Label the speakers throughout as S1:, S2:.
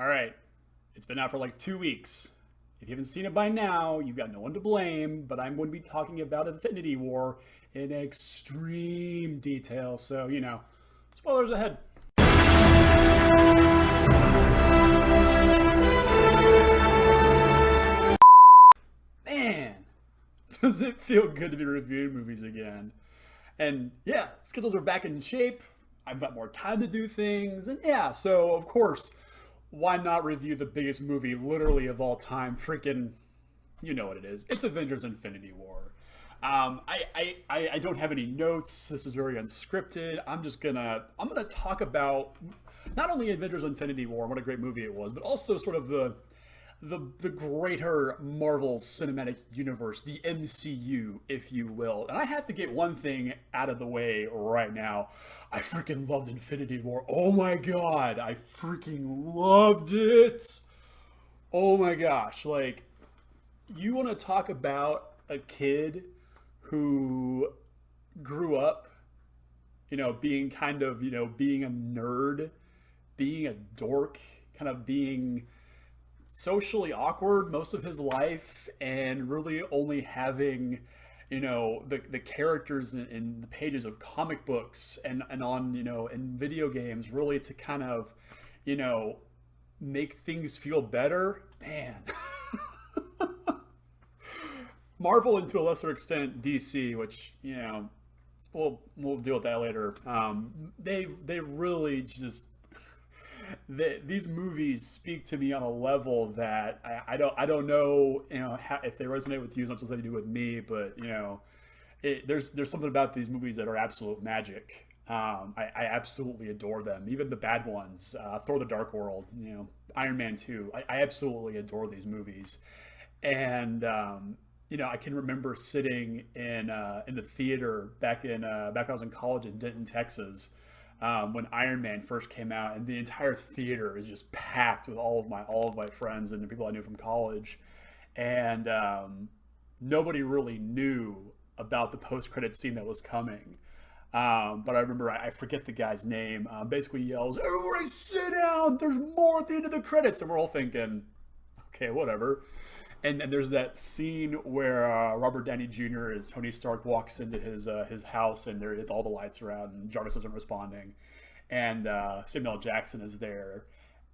S1: All right, it's been out for like 2 weeks. If you haven't seen it by now, you've got no one to blame, but I'm going to be talking about Infinity War in extreme detail, so, spoilers ahead. Man, does it feel good to be reviewing movies again? And yeah, schedules are back in shape. I've got more time to do things. And yeah, so of course, why not review the biggest movie literally of all time? Freaking, you know what it is. It's Avengers Infinity War. I don't have any notes. This is very unscripted. I'm gonna talk about not only Avengers Infinity War and what a great movie it was, but also sort of the greater Marvel Cinematic Universe, the MCU, if you will. And I have to get one thing out of the way right now. I freaking loved Infinity War. Oh my god, I freaking loved it. Oh my gosh, like, you want to talk about a kid who grew up, being kind of, being a nerd, being a dork, kind of being socially awkward most of his life, and really only having the characters in the pages of comic books and on in video games really to kind of you know make things feel better, man. Marvel, and to a lesser extent DC, which we'll deal with that later. They really just these movies speak to me on a level that I don't know if they resonate with you as much as they do with me, but there's something about these movies that are absolute magic. I absolutely adore them, even the bad ones. Thor: The Dark World, Iron Man 2. I absolutely adore these movies, and I can remember sitting in the theater back when I was in college in Denton, Texas, when Iron Man first came out, and the entire theater is just packed with all of my friends and the people I knew from college, and nobody really knew about the post-credit scene that was coming. But I remember, I forget the guy's name, basically yells, "Everybody sit down! There's more at the end of the credits!" And we're all thinking, okay, whatever. And there's that scene where Robert Downey Jr. as Tony Stark walks into his house, and all the lights are out, and Jarvis isn't responding, and Samuel L. Jackson is there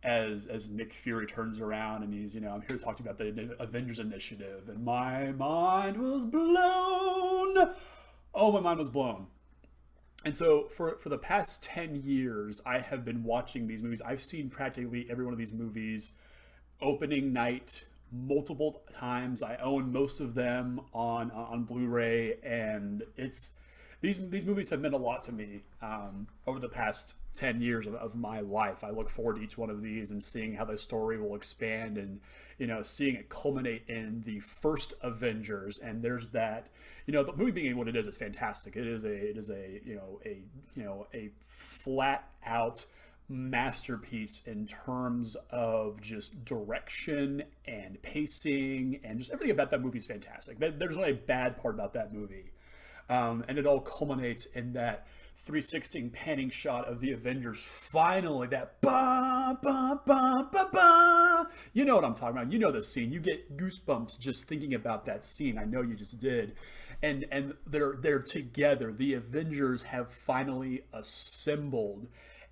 S1: as Nick Fury turns around, and he's I'm here to talk to you about the Avengers Initiative, and my mind was blown. Oh, my mind was blown. And so for the past 10 years, I have been watching these movies. I've seen practically every one of these movies opening night multiple times. I own most of them on Blu-ray, and these movies have meant a lot to me over the past 10 years of my life. I look forward to each one of these and seeing how the story will expand, and seeing it culminate in the first Avengers. And there's that, the movie being what it is fantastic. It is a flat out masterpiece in terms of just direction and pacing, and just everything about that movie is fantastic. There's not a bad part about that movie, and it all culminates in that 360 panning shot of the Avengers finally, that ba ba ba ba ba. You know what I'm talking about. You know the scene. You get goosebumps just thinking about that scene. I know you just did. And they're together. The Avengers have finally assembled.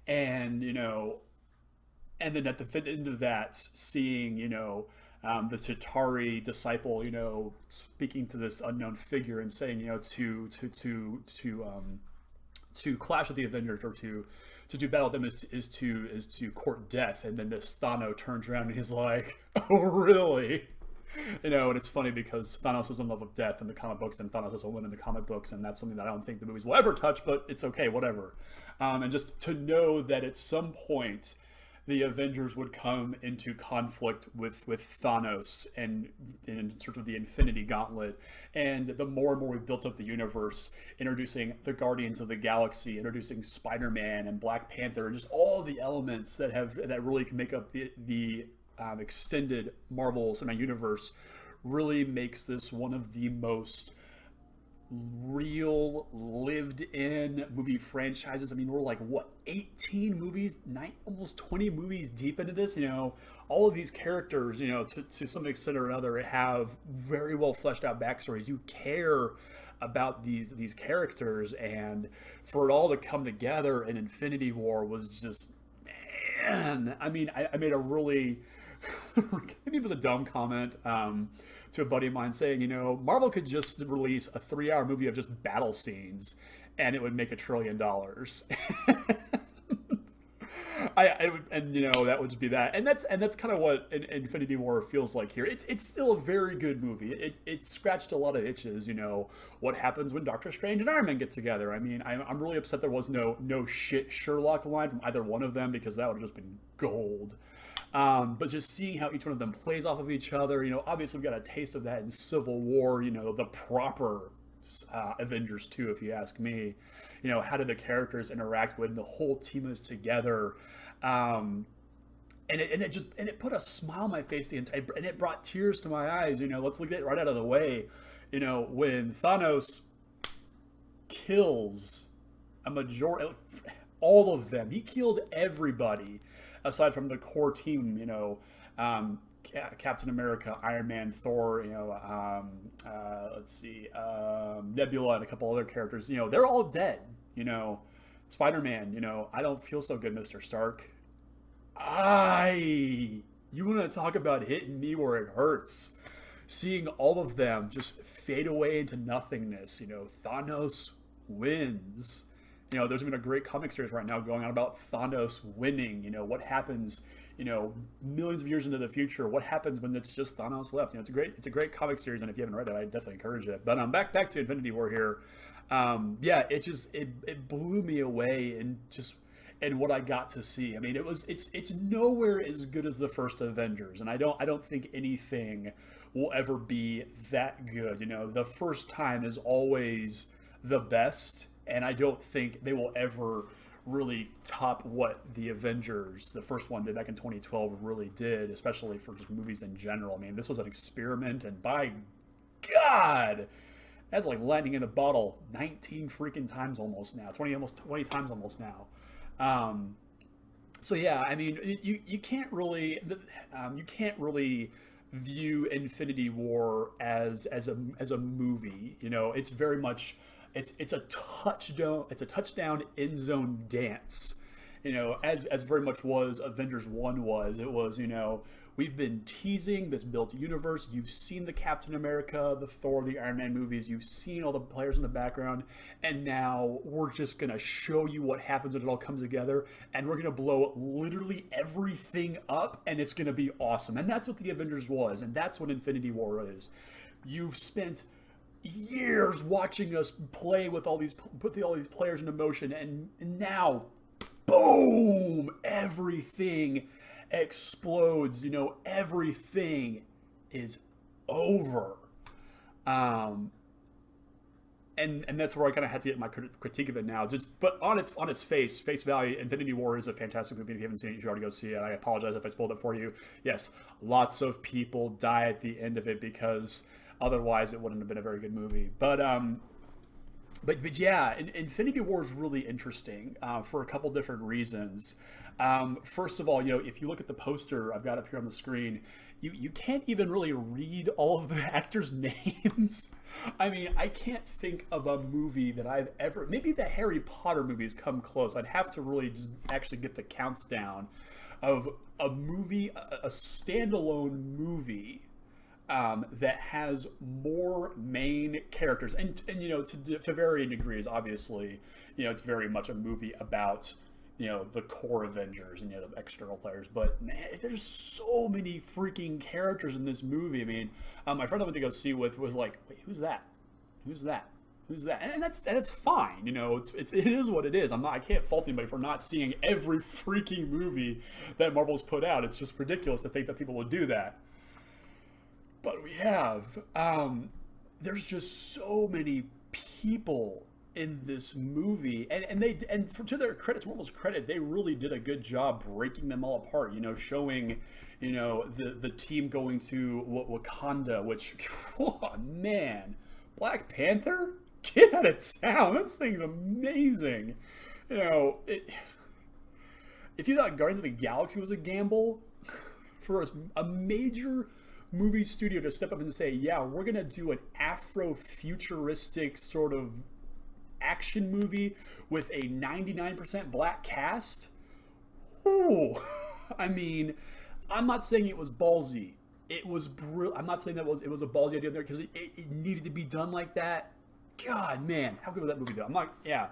S1: And and then at the end of that, seeing the Chitauri disciple speaking to this unknown figure and saying to clash with the Avengers, or to do battle with them, is to court death. And then this Thanos turns around and he's like, "Oh, really?" And it's funny because Thanos is in love with death in the comic books, and Thanos is a woman in the comic books, and that's something that I don't think the movies will ever touch, but it's okay, whatever. And just to know that at some point the Avengers would come into conflict with Thanos, and in sort of the Infinity Gauntlet, and the more and more we've built up the universe, introducing the Guardians of the Galaxy, introducing Spider-Man and Black Panther, and just all the elements that really can make up the extended Marvel Cinematic Universe, really makes this one of the most real, lived in movie franchises. I mean, we're like, what, 18 movies, almost 20 movies deep into this? All of these characters, to some extent or another, have very well fleshed out backstories. You care about these characters, and for it all to come together in Infinity War was just, man. I mean, I made a really, maybe it was a dumb comment to a buddy of mine saying, Marvel could just release a 3-hour movie of just battle scenes, and it would make $1 trillion. I would, and that would just be that, and that's kind of what Infinity War feels like here. It's still a very good movie. It scratched a lot of itches. What happens when Doctor Strange and Iron Man get together? I mean, I'm really upset there was no shit Sherlock line from either one of them, because that would have just been gold. But just seeing how each one of them plays off of each other, obviously we got a taste of that in Civil War. The proper Avengers 2, if you ask me. How did the characters interact when the whole team is together? And it put a smile on my face and it brought tears to my eyes. Let's look at it right out of the way. When Thanos kills a majority, all of them, he killed everybody aside from the core team. Captain America, Iron Man, Thor, let's see, Nebula, and a couple other characters. They're all dead. Spider-Man, I don't feel so good, Mr. Stark. You want to talk about hitting me where it hurts? Seeing all of them just fade away into nothingness. Thanos wins. There's been a great comic series right now going on about Thanos winning. What happens, millions of years into the future. What happens when it's just Thanos left? It's a great comic series, and if you haven't read it, I definitely encourage it. But back to Infinity War here. It blew me away, and what I got to see. I mean, it's nowhere as good as the first Avengers, and I don't think anything will ever be that good. The first time is always the best, and I don't think they will ever really top what the Avengers, the first one, did back in 2012 really did, especially for just movies in general. I mean, this was an experiment, and by God, that's like lightning in a bottle. 19 freaking times almost now. 20 times almost now. So yeah, I mean, you can't really view Infinity War as a movie. It's very much it's a touchdown end zone dance. As very much was Avengers 1 was. It was, we've been teasing this built universe. You've seen the Captain America, the Thor, the Iron Man movies. You've seen all the players in the background. And now we're just going to show you what happens when it all comes together. And we're going to blow literally everything up. And it's going to be awesome. And that's what the Avengers was. And that's what Infinity War is. You've spent years watching us play with all these players in motion. And now, boom, everything explodes. Everything is over. And that's where I kind of had to get my critique of it now. But on its face value, Infinity War is a fantastic movie. If you haven't seen it, you should already go see it. I apologize if I spoiled it for you. Yes, lots of people die at the end of it because otherwise it wouldn't have been a very good movie. But yeah, Infinity War is really interesting for a couple different reasons. First of all, if you look at the poster I've got up here on the screen, you can't even really read all of the actors' names. I mean, I can't think of a movie that I've ever... Maybe the Harry Potter movies come close. I'd have to really just actually get the counts down of a movie, a standalone movie that has more main characters, and to varying degrees. Obviously, it's very much a movie about the core Avengers and the external players. But man, there's so many freaking characters in this movie. I mean, my friend I went to go see with was like, "Wait, who's that? Who's that? Who's that?" And it's fine. It is what it is. I can't fault anybody for not seeing every freaking movie that Marvel's put out. It's just ridiculous to think that people would do that. But we have. There's just so many people in this movie, and to their credit, to Marvel's credit, they really did a good job breaking them all apart. Showing, the team going to Wakanda, which, oh man, Black Panther. Get out of town. This thing's amazing. You know, if you thought Guardians of the Galaxy was a gamble, for a major movie studio to step up and say, yeah, we're going to do an Afro-futuristic sort of action movie with a 99% black cast. Ooh. I mean, I'm not saying it was ballsy. It was I'm not saying that it was a ballsy idea there because it needed to be done like that. God, man, how good was that movie though? I'm not. Yeah,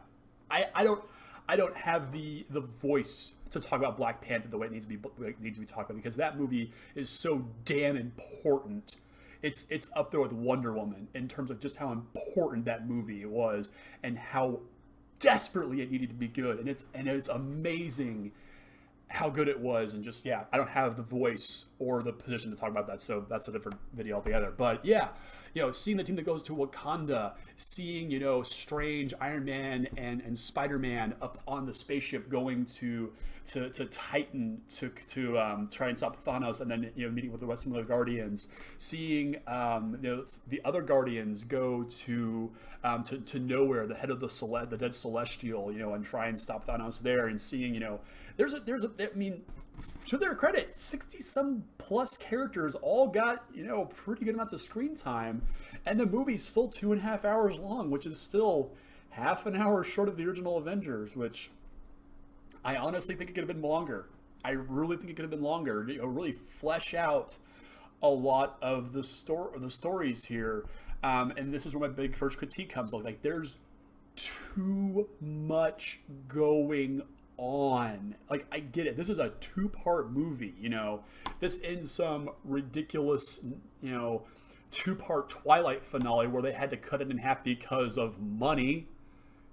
S1: I don't have the voice to talk about Black Panther the way it needs to be talked about because that movie is so damn important. It's up there with Wonder Woman in terms of just how important that movie was and how desperately it needed to be good. And it's amazing how good it was. And just, yeah, I don't have the voice or the position to talk about that, so that's a different video altogether. But yeah, you know, seeing the team that goes to Wakanda, seeing, you know, Strange, Iron Man, and Spider-Man up on the spaceship going to Titan to try and stop Thanos, and then, you know, meeting with the rest of the Guardians, seeing you know, the other Guardians go to nowhere, the head of the dead Celestial, you know, and try and stop Thanos there, and seeing, you know, I mean, to their credit, 60-some plus characters all got, you know, pretty good amounts of screen time, and the movie's still 2.5 hours long, which is still half an hour short of the original Avengers, which I honestly think it could have been longer. I really think it could have been longer. You know, really flesh out a lot of the stories here, and this is where my big first critique comes. Like there's too much going on. Like, I get it, this is a 2-part movie, you know, this ends some ridiculous, you know, 2-part Twilight finale where they had to cut it in half because of money.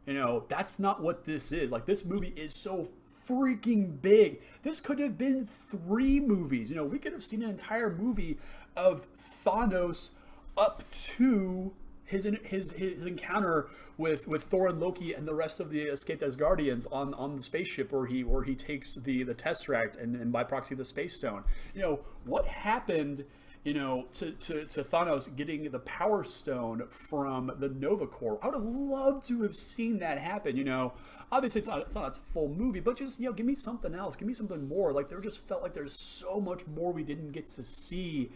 S1: You know, that's not what this is. Like, this movie is so freaking big. This could have been 3 movies. You know, we could have seen an entire movie of Thanos up to his encounter with Thor and Loki and the rest of the escaped Asgardians on the spaceship where he takes the Tesseract and by proxy the Space Stone. You know, what happened, you know, to Thanos getting the Power Stone from the Nova Corps? I would have loved to have seen that happen. You know, obviously it's not a full movie, but just, you know, give me something else, give me something more. Like, there just felt like there's so much more we didn't get to see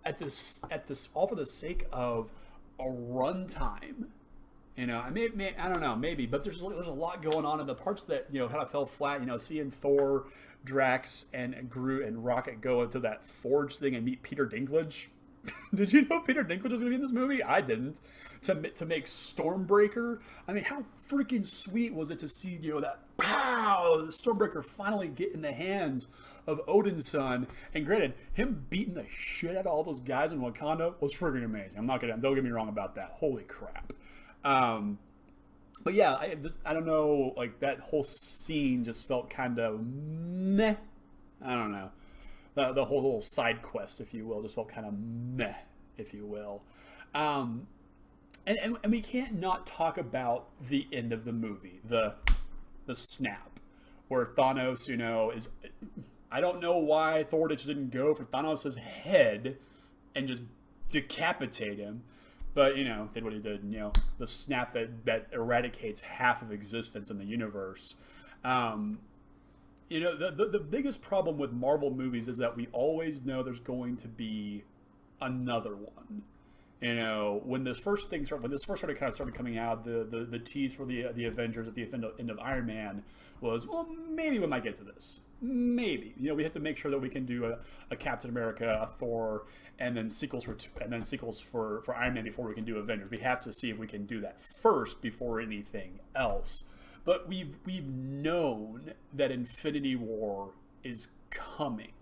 S1: at this all for the sake of a runtime. You know, I don't know, maybe, but there's a lot going on in the parts that, you know, kind of fell flat. You know, seeing Thor, Drax, and Groot and Rocket go into that forge thing and meet Peter Dinklage. Did you know Peter Dinklage was going to be in this movie? I didn't. To make Stormbreaker. I mean, how freaking sweet was it to see, you know, that pow, the Stormbreaker finally get in the hands of Odin's son. And granted, him beating the shit out of all those guys in Wakanda was freaking amazing. Don't get me wrong about that. Holy crap. But yeah, I don't know, like, that whole scene just felt kind of meh. I don't know. The whole little side quest, if you will, just felt kind of meh, if you will. And we can't not talk about the end of the movie, the snap, where Thanos, you know, is... I don't know why Thor just didn't go for Thanos' head and just decapitate him. But, you know, did what he did, you know, the snap that eradicates half of existence in the universe. You know, the biggest problem with Marvel movies is that we always know there's going to be another one. You know, when this first started coming out, the tease for the Avengers at the end of Iron Man was, well, maybe we might get to this. Maybe, you know, we have to make sure that we can do a Captain America, a Thor, and then sequels for Iron Man before we can do Avengers. We have to see if we can do that first before anything else. But we've known that Infinity War is coming,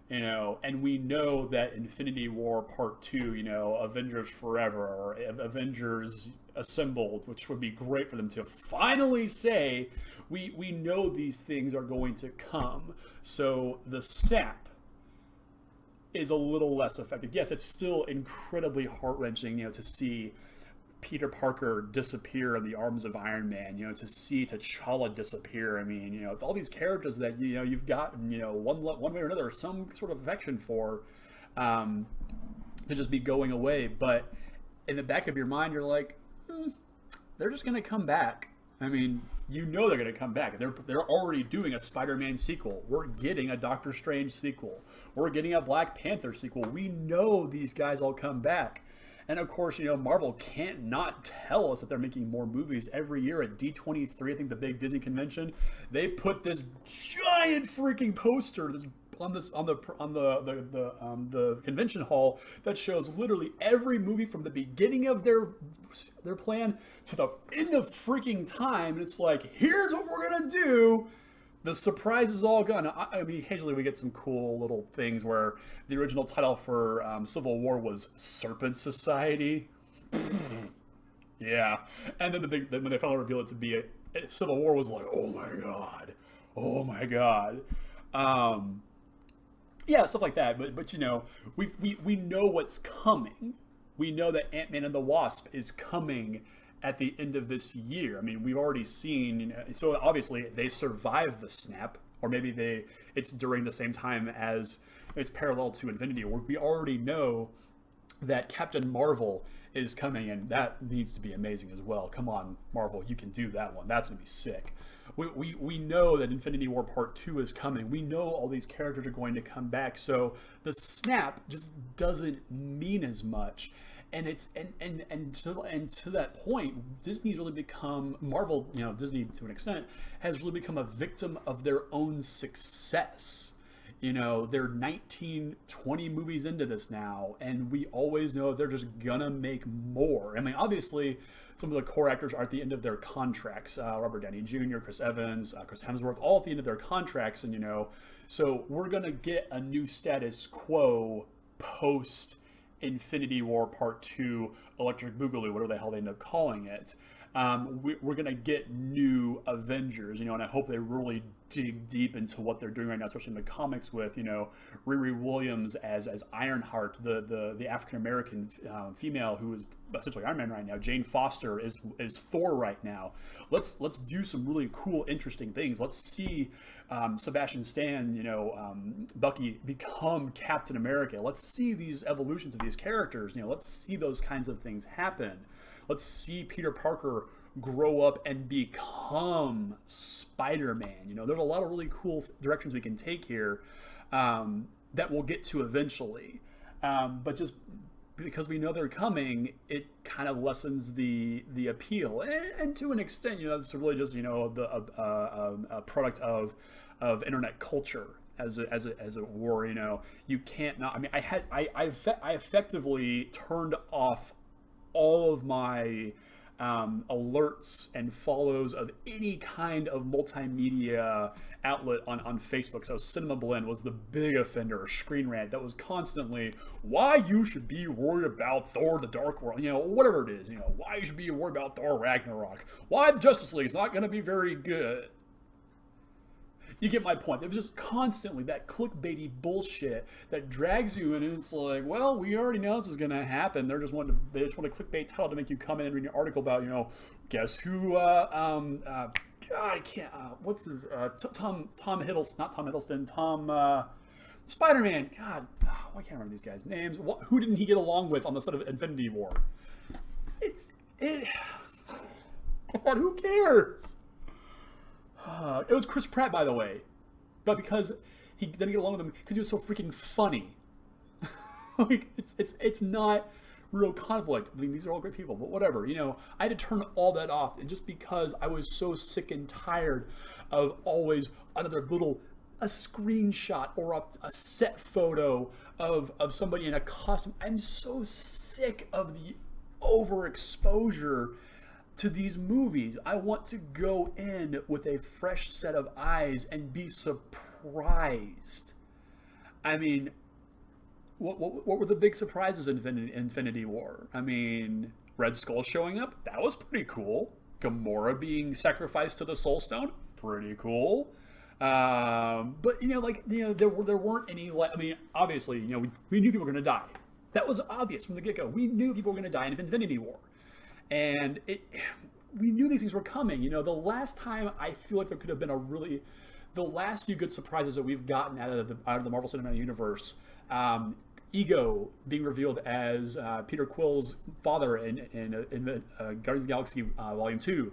S1: you know, and we know that Infinity War Part 2, you know, Avengers Forever or Avengers Assembled, which would be great for them to finally say, we know these things are going to come. So the snap is a little less effective. Yes, it's still incredibly heart-wrenching, you know, to see Peter Parker disappear in the arms of Iron Man, you know, to see T'Challa disappear. I mean, you know, all these characters that, you know, you've gotten, you know, one way or another, some sort of affection for, to just be going away. But in the back of your mind, you're like, they're just gonna come back. I mean, you know they're gonna come back. They're already doing a Spider-Man sequel. We're getting a Doctor Strange sequel. We're getting a Black Panther sequel. We know these guys all come back. And of course, Marvel can't not tell us that they're making more movies every year at D23. I think the big Disney convention, they put this giant freaking poster on the convention hall that shows literally every movie from the beginning of their plan to the end of freaking time. And it's like, here's what we're gonna do. The surprise is all gone. I mean, occasionally we get some cool little things where the original title for Civil War was Serpent Society. Yeah. And then when they finally revealed it to be a Civil War, was like, oh my god. Oh my god. Yeah, stuff like that. But we know what's coming. We know that Ant-Man and the Wasp is coming at the end of this year. I mean, we've already seen, so obviously they survived the snap, or maybe it's during the same time as it's parallel to Infinity War. We already know that Captain Marvel is coming, and that needs to be amazing as well. Come on, Marvel, you can do that one. That's gonna be sick. We know that Infinity War Part 2 is coming. We know all these characters are going to come back. So the snap just doesn't mean as much. And it's and to that point, Disney's really become Marvel. Disney to an extent has really become a victim of their own success. They're 19, 20 movies into this now, and we always know they're just gonna make more. I mean, obviously, some of the core actors are at the end of their contracts. Robert Downey Jr., Chris Evans, Chris Hemsworth, all at the end of their contracts, and so we're gonna get a new status quo post Infinity War Part 2, Electric Boogaloo, whatever the hell they end up calling it. We're going to get new Avengers, and I hope they really dig deep into what they're doing right now, especially in the comics with, Riri Williams as Ironheart, the African-American female who is essentially Iron Man right now. Jane Foster is Thor right now. Let's do some really cool, interesting things. Let's see Sebastian Stan, Bucky become Captain America. Let's see these evolutions of these characters. Let's see those kinds of things happen. Let's see Peter Parker grow up and become Spider-Man. There's a lot of really cool directions we can take here that we'll get to eventually. But just because we know they're coming, it kind of lessens the appeal. And to an extent, it's really just, a product of internet culture. As a war, you can't not. I mean, I effectively turned off all of my alerts and follows of any kind of multimedia outlet on Facebook. So Cinema Blend was the big offender, Screen Rant, that was constantly why you should be worried about Thor the Dark World, whatever it is, why you should be worried about Thor Ragnarok, why the Justice League is not going to be very good. You get my point. It was just constantly that clickbaity bullshit that drags you in, and it's like, well, we already know this is going to happen. They just want a clickbait title to make you come in and read an article about, guess who? God, I can't. What's his? Tom Hiddleston, not Tom Hiddleston. Tom Spider-Man. God, I can't remember these guys' names. Who didn't he get along with on the set of Infinity War? God, who cares? It was Chris Pratt, by the way, but because he didn't get along with him because he was so freaking funny. It's not real conflict. I mean, these are all great people, but whatever. I had to turn all that off, and just because I was so sick and tired of always a screenshot or a set photo of somebody in a costume. I'm so sick of the overexposure to these movies. I want to go in with a fresh set of eyes and be surprised. I mean, what were the big surprises in Infinity War? I mean, Red Skull showing up, that was pretty cool. Gamora being sacrificed to the Soul Stone, pretty cool. But there weren't any. I mean, obviously, we knew people were going to die. That was obvious from the get-go. We knew people were going to die in Infinity War. And we knew these things were coming. The last time I feel like there could have been the last few good surprises that we've gotten out of the Marvel Cinematic Universe Ego being revealed as Peter Quill's father in the Guardians of the Galaxy Volume 2.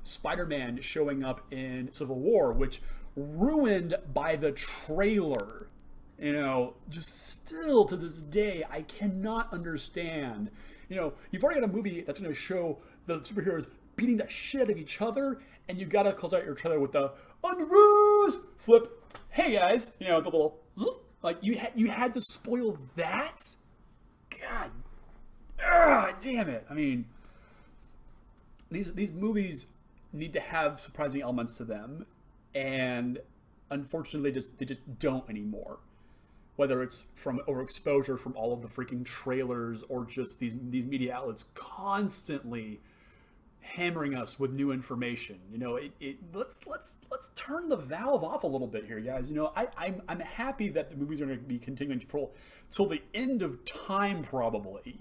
S1: Spider-Man showing up in Civil War, which ruined by the trailer. Just still to this day, I cannot understand. You've already got a movie that's going to show the superheroes beating the shit out of each other, and you got to close out your trailer with the on the rose flip. Hey guys, the little like you had to spoil that. God, damn it! I mean, these movies need to have surprising elements to them, and unfortunately, they just don't anymore. Whether it's from overexposure from all of the freaking trailers, or just these media outlets constantly hammering us with new information. Let's turn the valve off a little bit here, guys. I'm happy that the movies are going to be continuing to roll till the end of time, probably.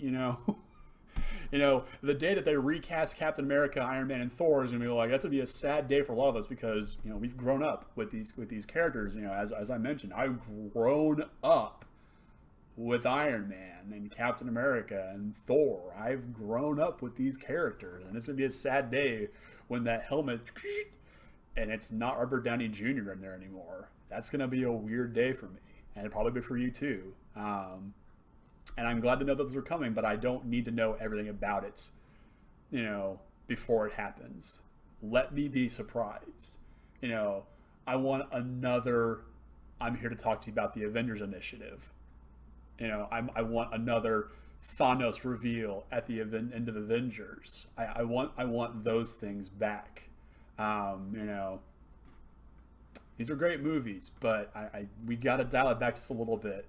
S1: The day that they recast Captain America, Iron Man, and Thor is going to be like, that's going to be a sad day for a lot of us, because we've grown up with these characters. As I mentioned, I've grown up with Iron Man and Captain America and Thor. I've grown up with these characters, and it's going to be a sad day when that helmet and it's not Robert Downey Jr. in there anymore. That's going to be a weird day for me, and it'll probably be for you too. And I'm glad to know that those are coming, but I don't need to know everything about it, before it happens. Let me be surprised. I want another, I'm here to talk to you about the Avengers initiative. I want another Thanos reveal at the end of Avengers. I want those things back. These are great movies, but we got to dial it back just a little bit.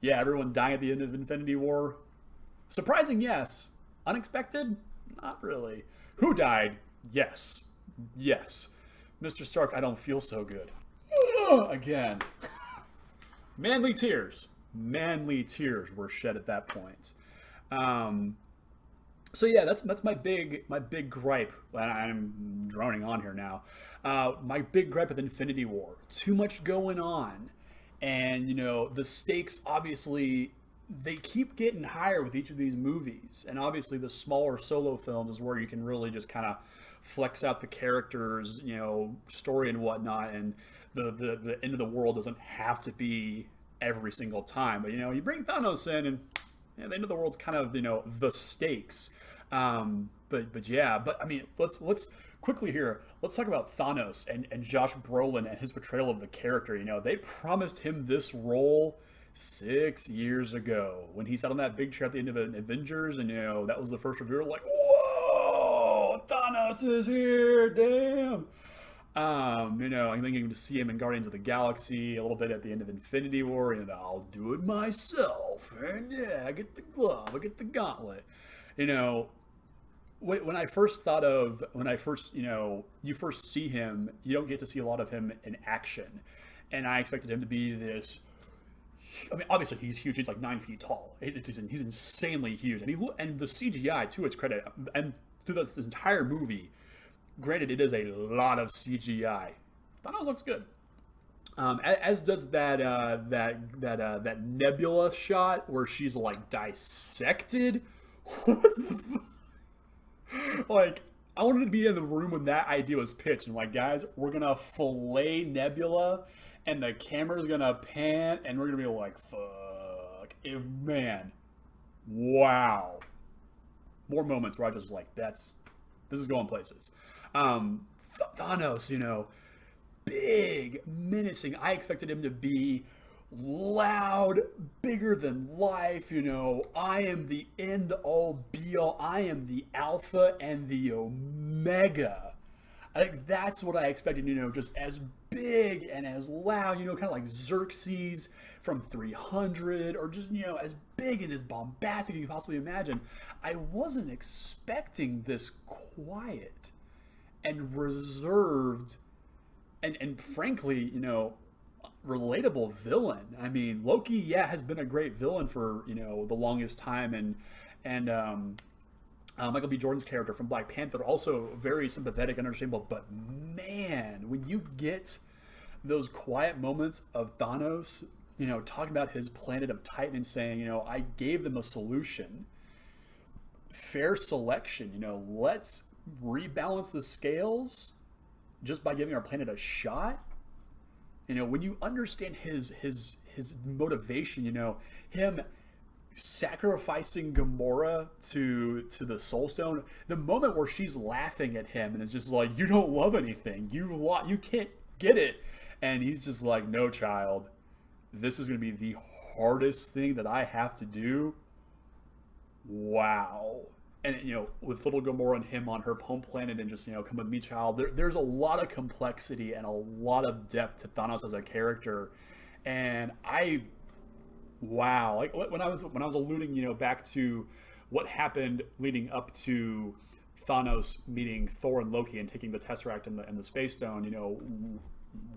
S1: Yeah, everyone dying at the end of Infinity War. Surprising, yes. Unexpected? Not really. Who died? Yes. Mr. Stark, I don't feel so good. Again. Manly tears were shed at that point. So yeah, that's my big gripe. I'm droning on here now. My big gripe with Infinity War. Too much going on. And, the stakes, obviously, they keep getting higher with each of these movies. And obviously the smaller solo films is where you can really just kind of flex out the characters, story and whatnot. And the end of the world doesn't have to be every single time. But, you bring Thanos in, and the end of the world's kind of, the stakes. But I mean, let's quickly here, let's talk about Thanos and Josh Brolin and his portrayal of the character. They promised him this role 6 years ago when he sat on that big chair at the end of Avengers, and that was the first review. Like, whoa, Thanos is here, damn. I'm thinking to see him in Guardians of the Galaxy, a little bit at the end of Infinity War, and I'll do it myself, and yeah, I get the glove, I get the gauntlet. When I first you first see him, you don't get to see a lot of him in action. And I expected him to be this, I mean, obviously he's huge. He's like 9 feet tall. He's insanely huge. And the CGI, to its credit, and through this entire movie, granted, it is a lot of CGI. Thanos looks good. As does that Nebula shot where she's like dissected. What the Like, I wanted to be in the room when that idea was pitched. And like, guys, we're gonna fillet Nebula, and the camera's gonna pan, and we're gonna be like, fuck, man, wow. More moments where I just like, this is going places. Thanos, big, menacing. I expected him to be loud, bigger than life. I am the end all be all. I am the alpha and the omega. I think that's what I expected, just as big and as loud, kind of like Xerxes from 300, or just, as big and as bombastic as you could possibly imagine. I wasn't expecting this quiet and reserved and frankly, relatable villain. I mean, Loki, has been a great villain for, the longest time, and Michael B. Jordan's character from Black Panther, also very sympathetic and understandable, but man, when you get those quiet moments of Thanos talking about his planet of Titan and saying, I gave them a solution. Fair selection, let's rebalance the scales just by giving our planet a shot. When you understand his motivation, him sacrificing Gamora to the Soul Stone, the moment where she's laughing at him and is just like, you don't love anything, you can't get it, and he's just like, no, child, this is going to be the hardest thing that I have to do. Wow. And with little Gamora and him on her home planet and just come with me, child, there's a lot of complexity and a lot of depth to Thanos as a character. And wow, like when I was alluding back to what happened leading up to Thanos meeting Thor and Loki and taking the Tesseract and the Space Stone,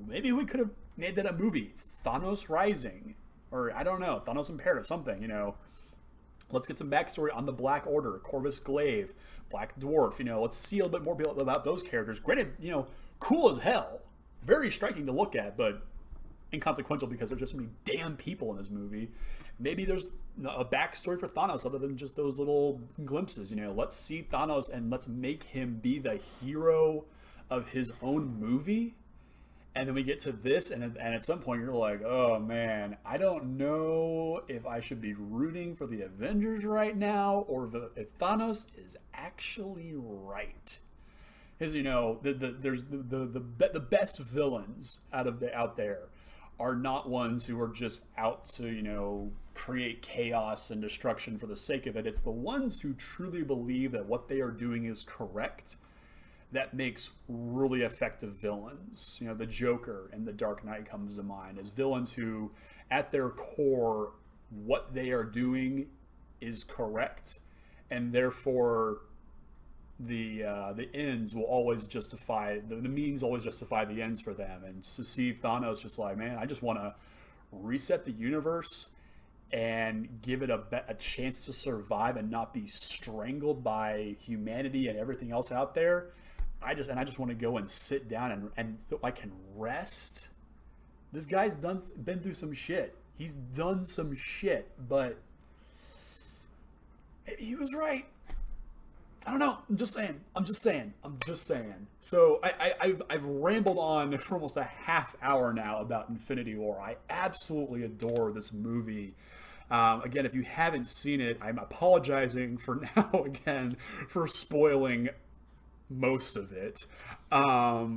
S1: maybe we could have made that a movie, Thanos Rising, or I don't know, Thanos Impaired or something. Let's get some backstory on the Black Order, Corvus Glaive, Black Dwarf. Let's see a little bit more about those characters. Granted, cool as hell, very striking to look at, but inconsequential because there's just so many damn people in this movie. Maybe there's a backstory for Thanos other than just those little glimpses. Let's see Thanos and let's make him be the hero of his own movie. And then we get to this, and at some point you're like, oh man, I don't know if I should be rooting for the Avengers right now or if Thanos is actually right. Because there's the best villains out there are not ones who are just out to create chaos and destruction for the sake of it. It's the ones who truly believe that what they are doing is correct that makes really effective villains. The Joker and the Dark Knight comes to mind as villains who, at their core, what they are doing is correct, and therefore the ends will always justify the means always justify the ends for them. And to see Thanos just like, man, I just want to reset the universe and give it a chance to survive and not be strangled by humanity and everything else out there. I just want to go and sit down and so I can rest. This guy's been through some shit. He's done some shit, but maybe he was right. I don't know. I'm just saying. So I've rambled on for almost a half hour now about Infinity War. I absolutely adore this movie. Again, if you haven't seen it, I'm apologizing for now again for spoiling most of it. I'd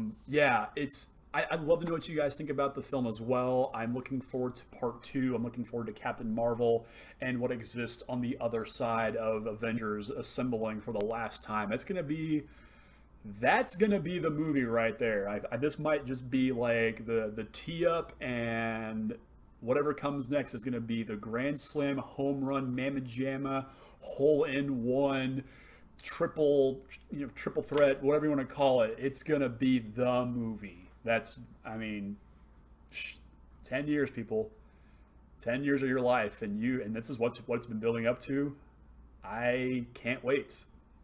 S1: love to know what you guys think about the film as well. I'm looking forward to part 2. I'm looking forward to Captain Marvel and what exists on the other side of Avengers assembling for the last time. That's gonna be the movie right there. This might just be like the tee up, and whatever comes next is gonna be the grand slam, home run, mamma jamma, hole in one, triple threat, whatever you want to call it. It's gonna be the movie. 10 years, people. 10 years of your life, and this is what it's been building up to. I can't wait,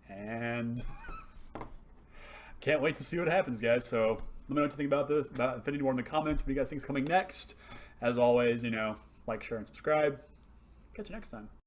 S1: and can't wait to see what happens, guys. So let me know what you think about Infinity War in the comments. What do you guys think is coming next? As always, like, share, and subscribe. Catch you next time.